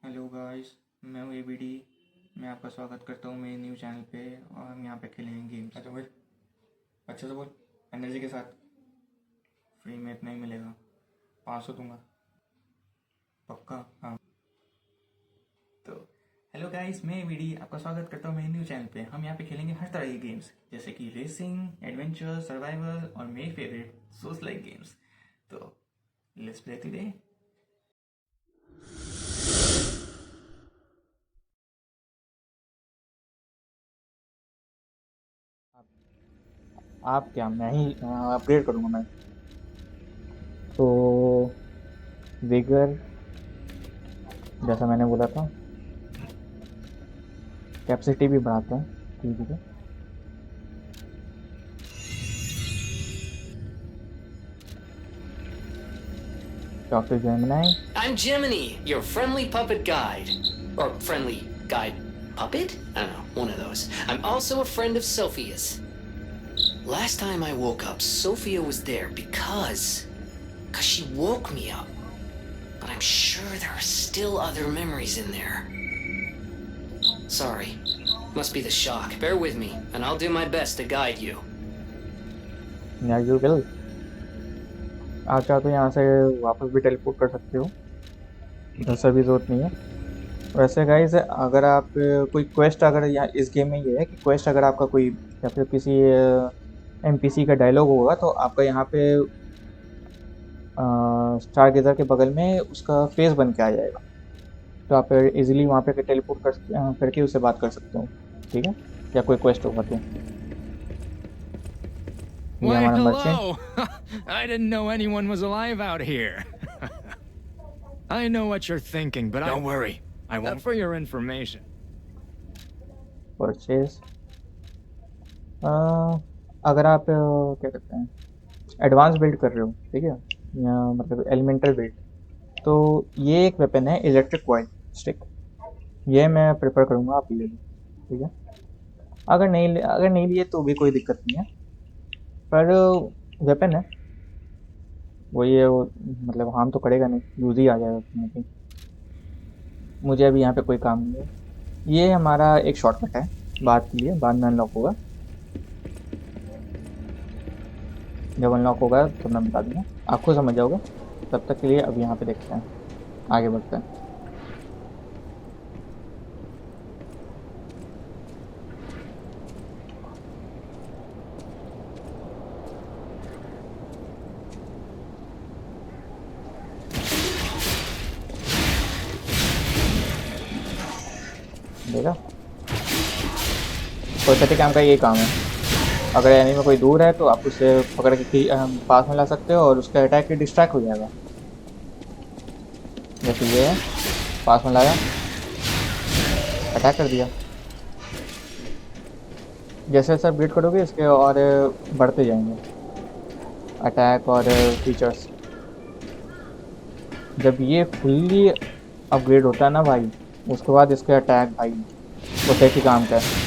Hello guys, मैं हूँ ABD. मैं आपका स्वागत करता हूँ मेरे न्यू चैनल पे। और हम यहाँ पे खेलेंगे गेम्स। अच्छा बोल, अच्छे से बोल, एनर्जी के साथ। फ्री में इतना ही मिलेगा, 500 दूंगा पक्का। हाँ तो हेलो गाइस, मैं एबीडी आपका स्वागत करता हूँ मेरे न्यू चैनल पे। हम यहाँ पे खेलेंगे हर तरह के गेम्स, जैसे कि रेसिंग, एडवेंचर, सर्वाइवल और मेरी फेवरेट सोस लाइक गेम्स। तो लेट्स प्ले टुडे। आप क्या, मैं ही अपग्रेड करूँगा मैं तो। विगर, जैसा मैंने बोला था, कैपेसिटी भी बढ़ाते हैं ठीक है। Doctor Gemini. I'm Gemini, your friendly puppet guide. Or friendly guide puppet? I don't know, one of those. I'm also a friend of Sophia's. Last time I woke up, Sophia was there because she woke me up. But I'm sure there are still other memories in there. Sorry. Must be the shock. Bear with me, and I'll do my best to guide you. या you will. आप चाहो तो यहाँ से वापस भी teleport कर सकते हो, ऐसा भी ज़रूरत नहीं है। वैसे गाइस, अगर आप कोई क्वेस्ट, अगर यहाँ इस गेम में ये है कि क्वेस्ट अगर आपका कोई या फिर किसी एनपीसी का डायलॉग होगा तो आपका यहाँ पे स्टार गेजर के बगल में उसका फेस बन के आ जाएगा। तो आप इजीली वहाँ पे टेलीपोर्ट करके उससे बात कर सकते हो, ठीक है। या कोई क्वेस्ट होगा तो ये Why, हमारा merchant. hello! I didn't know anyone was alive out here. I know what you're thinking, but Don't worry, I won't. for your information. Purchase, अगर आप क्या कहते हैं, एडवांस बिल्ड कर रहे हो, ठीक है, या मतलब एलिमेंटल बिल्ड, तो ये एक वेपन है इलेक्ट्रिक वाइल स्टिक। ये मैं प्रेफर करूँगा आप ले लो, ठीक है। अगर नहीं लिए तो भी कोई दिक्कत नहीं है, पर वेपन है वो, ये वो, मतलब हार्म तो करेगा नहीं, यूज ही आ जाएगा कहीं ना कहीं। मुझे अभी यहाँ पे कोई काम नहीं है। ये हमारा एक शॉर्टकट है बाद के लिए, बाद में अनलॉक होगा। जब अनलॉक होगा तो मैं बता दूँगा, आप खुद समझ जाओगे। तब तक के लिए अब यहाँ पे देखते हैं, आगे बढ़ते हैं। देखा, प्रोस्थेटिक आर्म का ये काम है। अगर एनिमी में कोई दूर है तो आप उसे पकड़ के पास में ला सकते हो और उसका अटैक डिस्ट्रैक्ट हो जाएगा। जैसे ये है, पास में लाया, अटैक कर दिया। जैसे जैसे अपग्रेड करोगे इसके और बढ़ते जाएंगे अटैक और फीचर्स। जब ये फुल्ली अपग्रेड होता है ना भाई, उसके बाद इसके अटैक भाई प्रोस्थेटिक आर्म का है।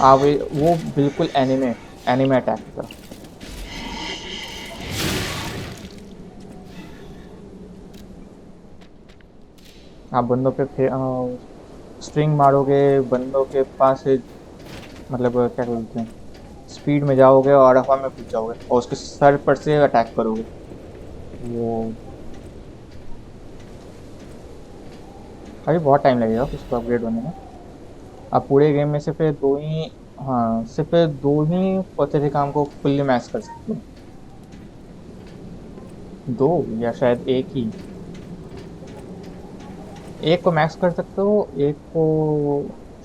आप वो बिल्कुल एनिमे अटैक की तरह। आप बंदों पे स्ट्रिंग मारोगे, बंदों के पास से, मतलब क्या बोलते हैं, स्पीड में जाओगे और हवा में कूद जाओगे और उसके सर पर से अटैक करोगे। वो अभी बहुत टाइम लगेगा उसको अपग्रेड होने में। आप पूरे गेम में सिर्फ दो ही, हाँ सिर्फ दो ही प्रोस्थेटिक आर्म को फुल्ली मैक्स कर सकते हो। दो या शायद एक ही, एक को मैक्स कर सकते हो, एक को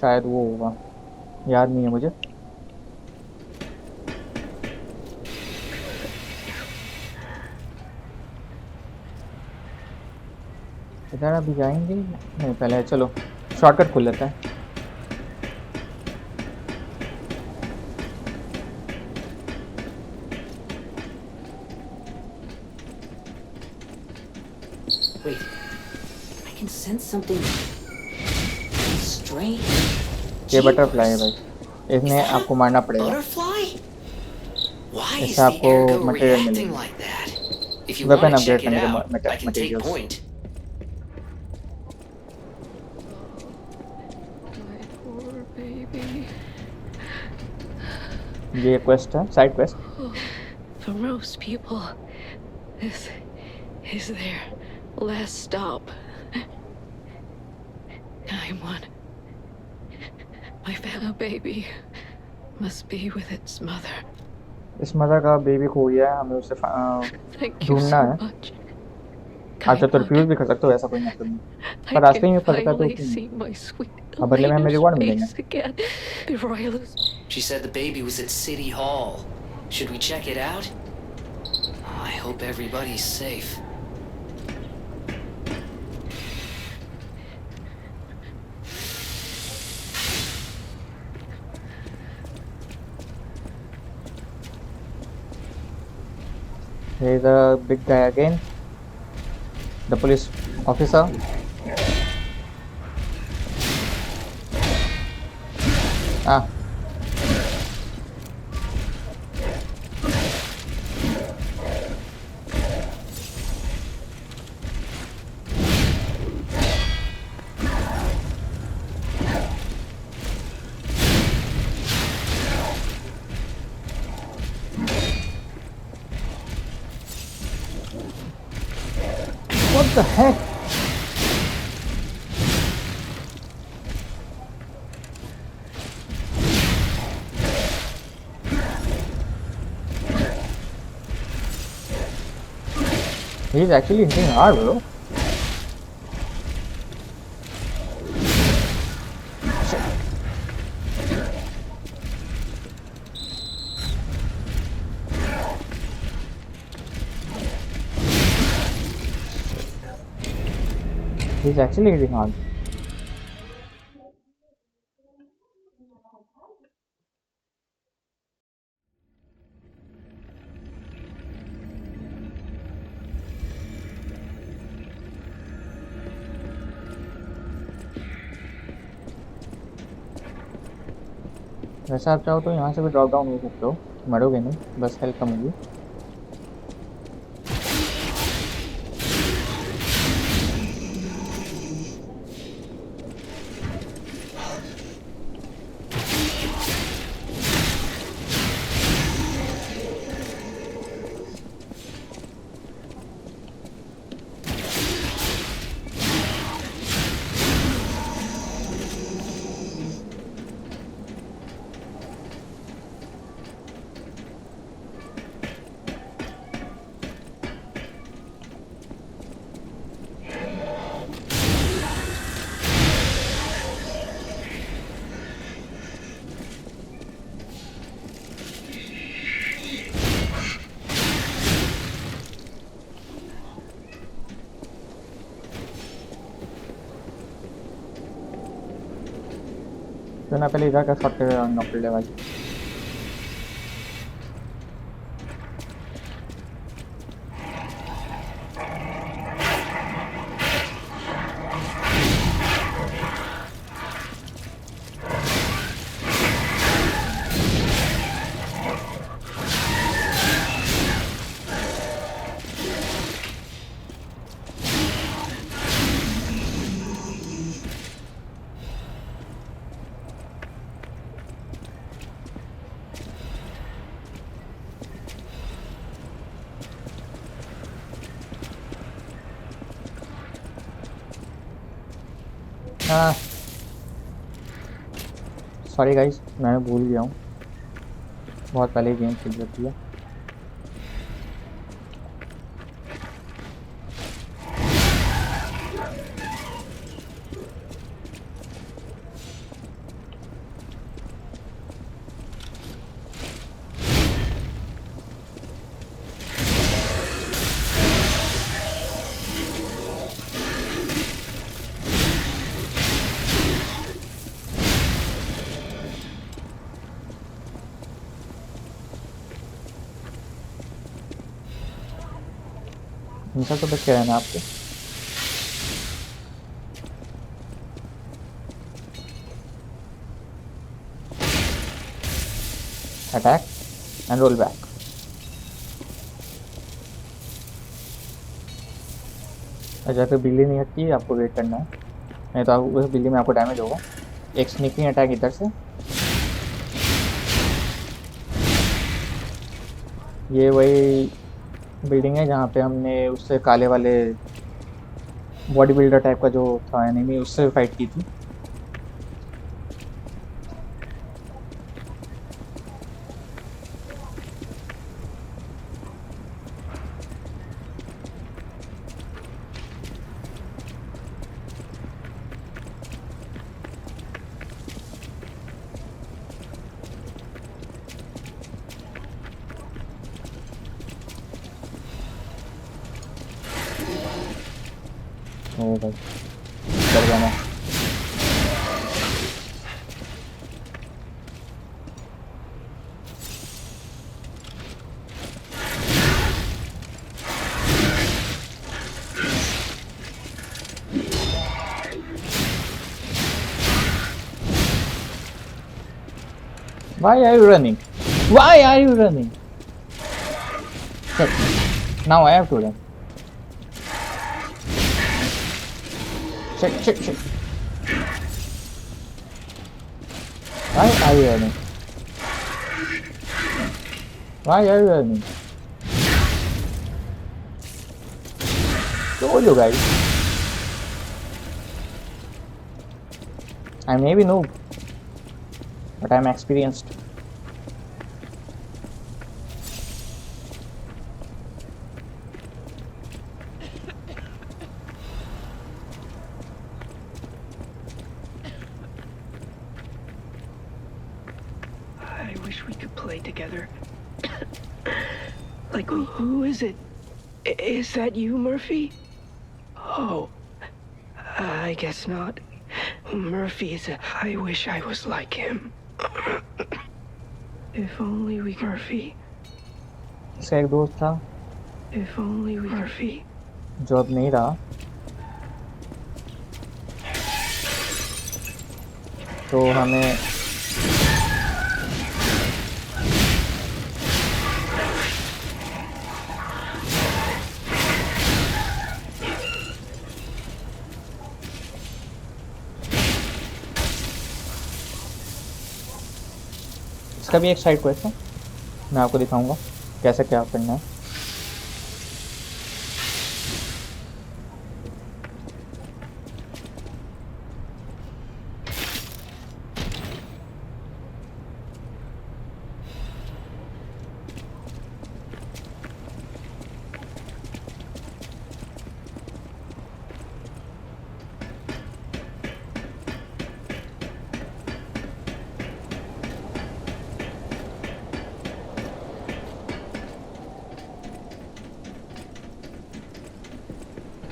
शायद वो होगा, याद नहीं है मुझे। इधर अभी जाएंगे नहीं, पहले चलो शॉर्टकट खोल लेते हैं। Wait. I can sense something strange. ये बटरफ्लाई है भाई, इसमें आपको मारना पड़ेगा। Butterfly? Why is इससे the आपको ergo मटेरियल reacting मिलेगा, like that? If you weapon want to upgrade check it करने out, के I can take materials. point. baby. ये क्वेस्ट है, side quest. For most people, this is their last stop. I'm one. My fellow baby must be with its mother. इस mother का baby खो गया है, हमें उसे Thank you ढूंढना so है। much. अच्छा तो रिफ्यूज भी कर सकते हो, ऐसा कोई मतलब नहीं, पर रास्ते में पता तो finally क्यों see my sweet अब बदले में हमें Elena's रिवॉर्ड मिलेंगे। face again before I lose. She said the baby was at City Hall. Should we check it out? I hope everybody's safe. Here is a big guy again, the police officer. Ah. What the heck? He's actually hitting hard, bro. He's actually hitting hard. वैसे आप चाहो तो यहाँ से भी drop down हो सकते हो, मरोगे नहीं, बस हेल्प कम होगी। तो ना पहले इधर का शॉट करना पड़ेगा भाई। सॉरी गाइस, मैंने भूल गया हूँ, बहुत पहले गेम खेल रखी है। इनका तो बच के रहना आपको। Attack and roll back. जब तक बिल्ली नहीं हटती आपको वेट करना है, नहीं तो उस बिल्ली में आपको डैमेज होगा। एक स्नीकिंग अटैक इधर से। ये वही बिल्डिंग है जहाँ पे हमने उससे काले वाले बॉडी बिल्डर टाइप का जो था एनिमी, उससे फाइट की थी। ओ भाई डर गया मैं। Why are you running? Why are you running? Shit. Now I have to run. Shit. Why are you running? Why are you running? Told you guys. I may be noob, but I'm experienced. I wish we could play together. Like, who is it? Is that you, Murphy? Oh, I guess not. Murphy is a... I wish I was like him. If only we... Murphy. इसका एक दोस्त था If only we... Murphy. जो अब नहीं रहा, तो हमें इसका भी एक साइड क्वेस्ट है, मैं आपको दिखाऊंगा कैसे क्या करना है।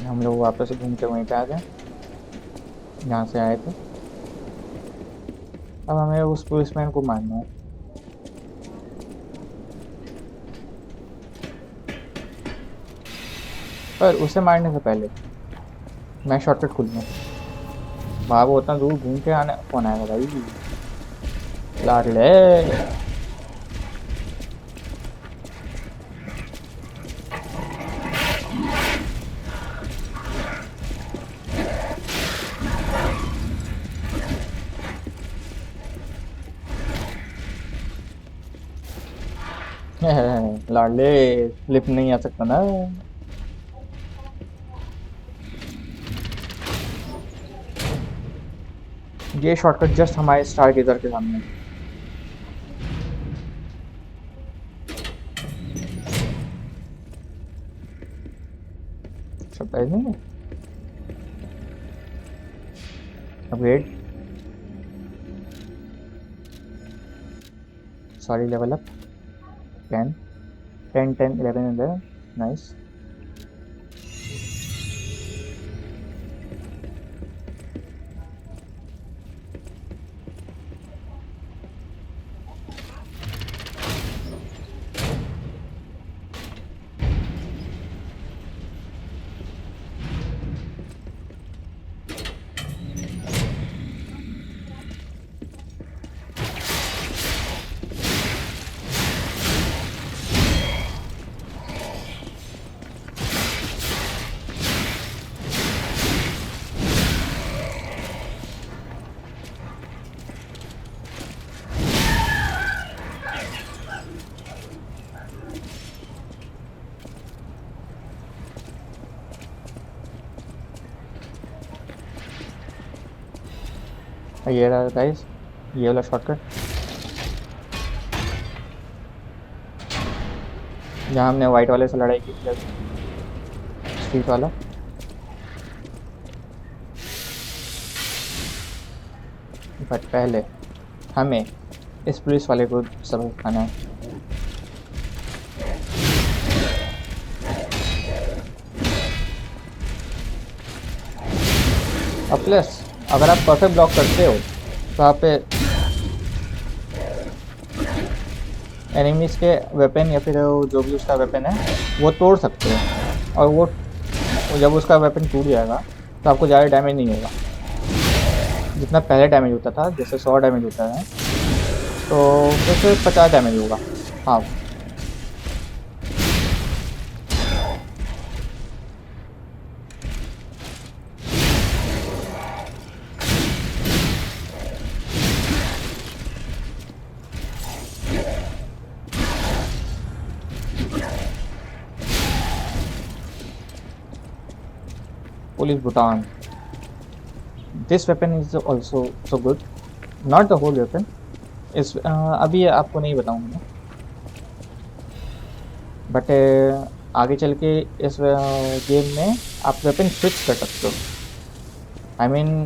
हम लोग वापस घूम के वहीं पे आ गए जहाँ से आए थे। अब हमें उस पुलिसमैन को मारना है। पर उसे मारने से पहले मैं शॉर्टकट खोलूँगा। भागो, उतना दूर घूम के आने कौन आएगा भाई? लाडले लाडले लिफ्ट नहीं आ सकता ना। ये शॉर्टकट जस्ट हमारे स्टार गेजर के सामने है। सरप्राइज नहीं है। Upgrade, sorry, level up 10 10 10 11 in there. Nice. ये रहा गाइस, ये वाला शॉर्टकट जहाँ हमने वाइट वाले से लड़ाई की थी, स्ट्रीट वाला। बट पहले हमें इस पुलिस वाले को सबक खाना है। और प्लस अगर आप परफेक्ट ब्लॉक करते हो तो आप एनिमीज के वेपन या फिर जो भी उसका वेपन है वो तोड़ सकते हो, और वो जब उसका वेपन टूट जाएगा तो आपको ज़्यादा डैमेज नहीं होगा। जितना पहले डैमेज होता था, जैसे 100 डैमेज होता है तो फिर 50 डैमेज होगा। हाँ, police Bhutan. This weapon is also so good, not the whole weapon. इस अभी आपको नहीं बताऊंगा मैं, बट आगे चल के इस गेम में आप वेपन स्विच कर सकते हो। आई मीन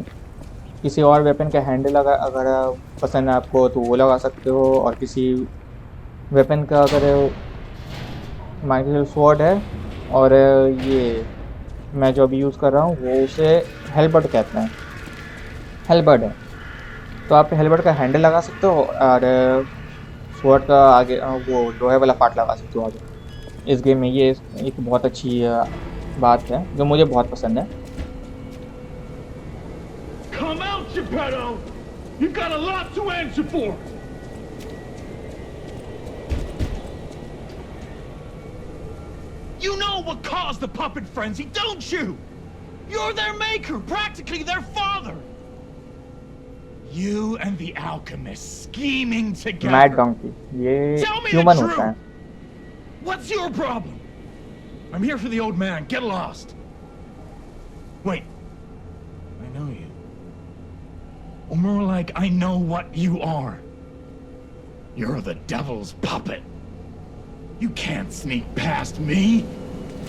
किसी और वेपन का हैंडल अगर पसंद है आपको तो वो लगा सकते हो, और किसी वेपन का अगर मान के चलो स्वॉर्ड है और ये मैं जो अभी यूज़ कर रहा हूँ वो उसे हेलबर्ट कहते हैं, हेलबर्ट है, तो आप हेलबर्ट का हैंडल लगा सकते हो और स्वॉर्ड का आगे वो लोहे वाला पार्ट लगा सकते हो आगे। इस गेम में ये एक बहुत अच्छी बात है जो मुझे बहुत पसंद है। Come out, Geppetto! You've got a lot to answer for! You know what caused the puppet frenzy, don't you? You're their maker, practically their father! You and the alchemist scheming together. Mad donkey, ये Tell me human the होता है। truth! What's your problem? I'm here for the old man. Get lost. Wait. I know you. Or more like, I know what you are. You're the devil's puppet. You can't sneak past me.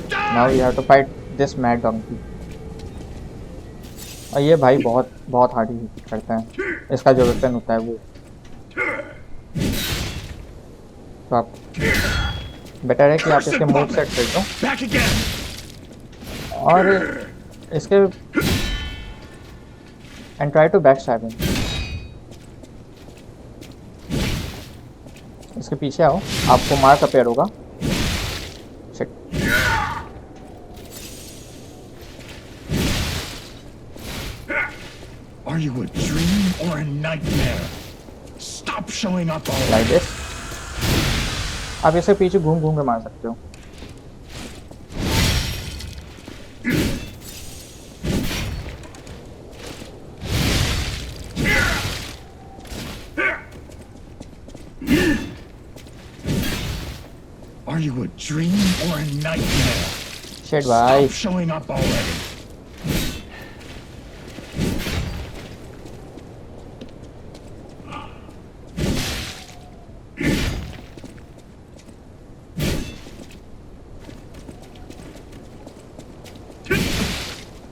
Now you Die! have to fight this mad donkey. और ये भाई बहुत बहुत hard hit करता है, इसका जो weapon होता है वो। तो आप बेटर है कि आप इसके मूव सेट कर दो Back again. और इसके and try to back stab him. इसके पीछे आओ, आपको मार का पेड़ होगा। Shit, Are you a dream or a nightmare? Stop showing up all like this. आप इसके पीछे घूम घूम के मार सकते हो। Are you a dream or a nightmare? Shit भाई, Stop showing up already.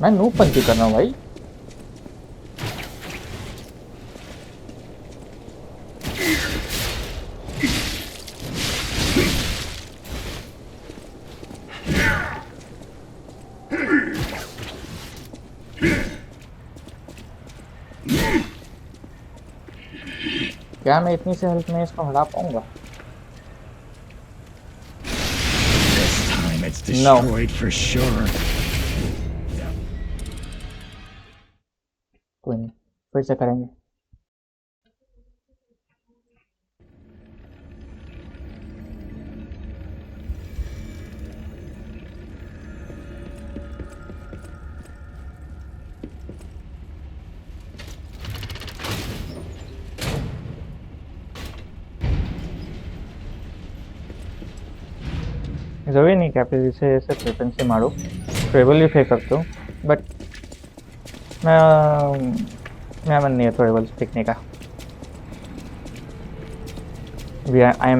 मैं नूब पंची कर रहा हूँ भाई। क्या मैं इतनी से हेल्प में इसको हरा पाऊंगा? This time it's No. destroyed for sure. कोई नहीं, फिर से करेंगे। जरूरी नहीं कि आप इसे सिर्फ वेपन से मारो, ट्रेबल भी फेंक सकते हो, बट मैं मेरा मन नहीं है थोड़े बल सीखने का। I am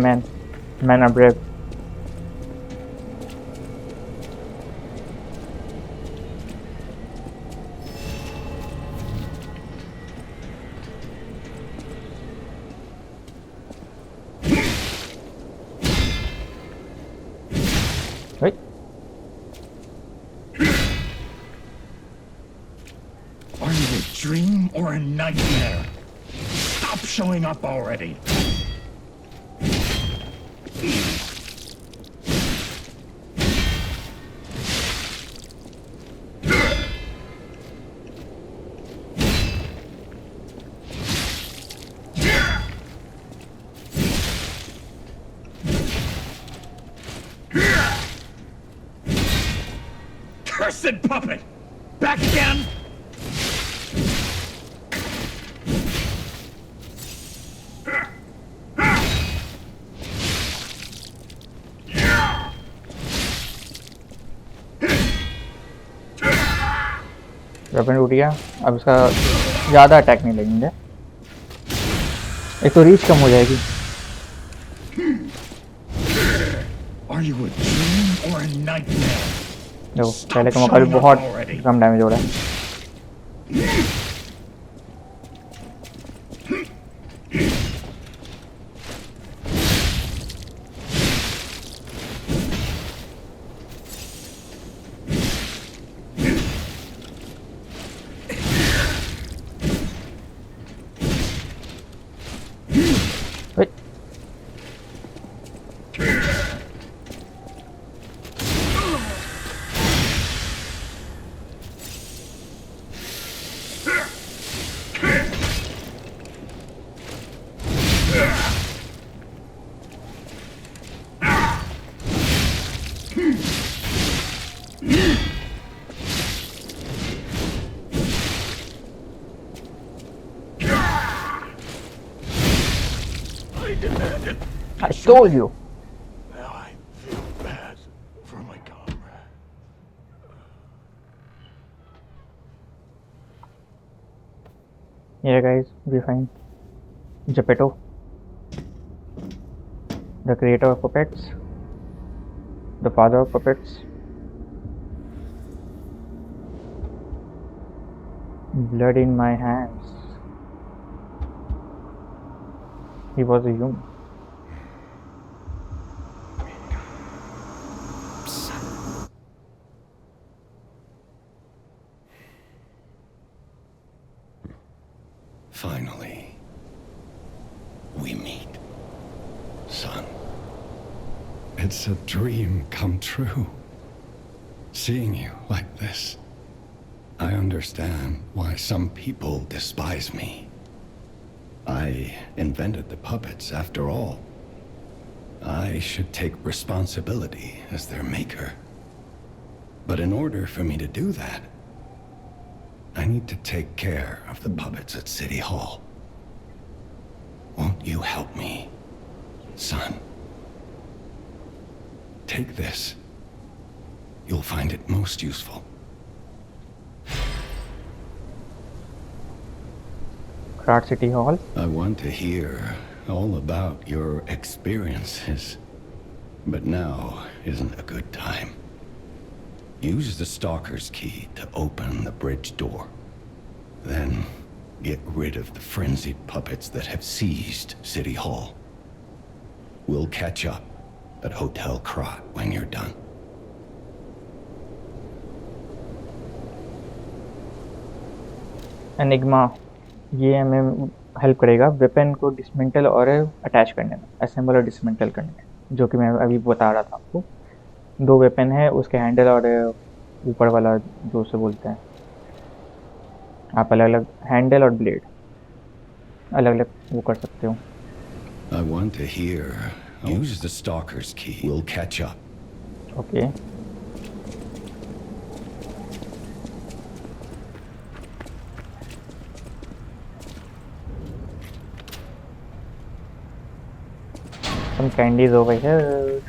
man or brave. Are you a dream or a nightmare? Stop showing up already. Cursed puppet! Back again? Weapon टूट गया। अब इसका ज़्यादा अटैक नहीं लगेंगे, एक तो रीच कम हो जाएगी। Are you a dream or a nightmare? देखो पहले के मुकाबले बहुत कम डैमेज हो रहा है। I told you. Now I feel bad for my comrade. Yeah, guys, we find Geppetto, the creator of puppets, the father of puppets. Blood in my hands. He was a human. Finally, we meet, son. It's a dream come true. Seeing you like this. I understand why some people despise me. I invented the puppets after all. I should take responsibility as their maker. But in order for me to do that, I need to take care of the puppets at City Hall. Won't you help me, son? Take this. You'll find it most useful. Krat City Hall. I want to hear all about your experiences, but now isn't a good time. Use the Stalker's key to open the bridge door. Then get rid of the frenzied puppets that have seized City Hall. We'll catch up at Hotel Krat when you're done. Enigma, ये हमें help करेगा weapon को dismantle और attach करने में, assemble और dismantle करने में, जो कि मैं अभी बता रहा था आपको। दो वेपन है, उसके हैंडल और ऊपर वाला जो उसे बोलते हैं, आप अलग अलग हैंडल और ब्लेड अलग अलग वो कर सकते हो। I want to hear. Use the Stalker's key. We'll catch up. Okay. Some candies over here.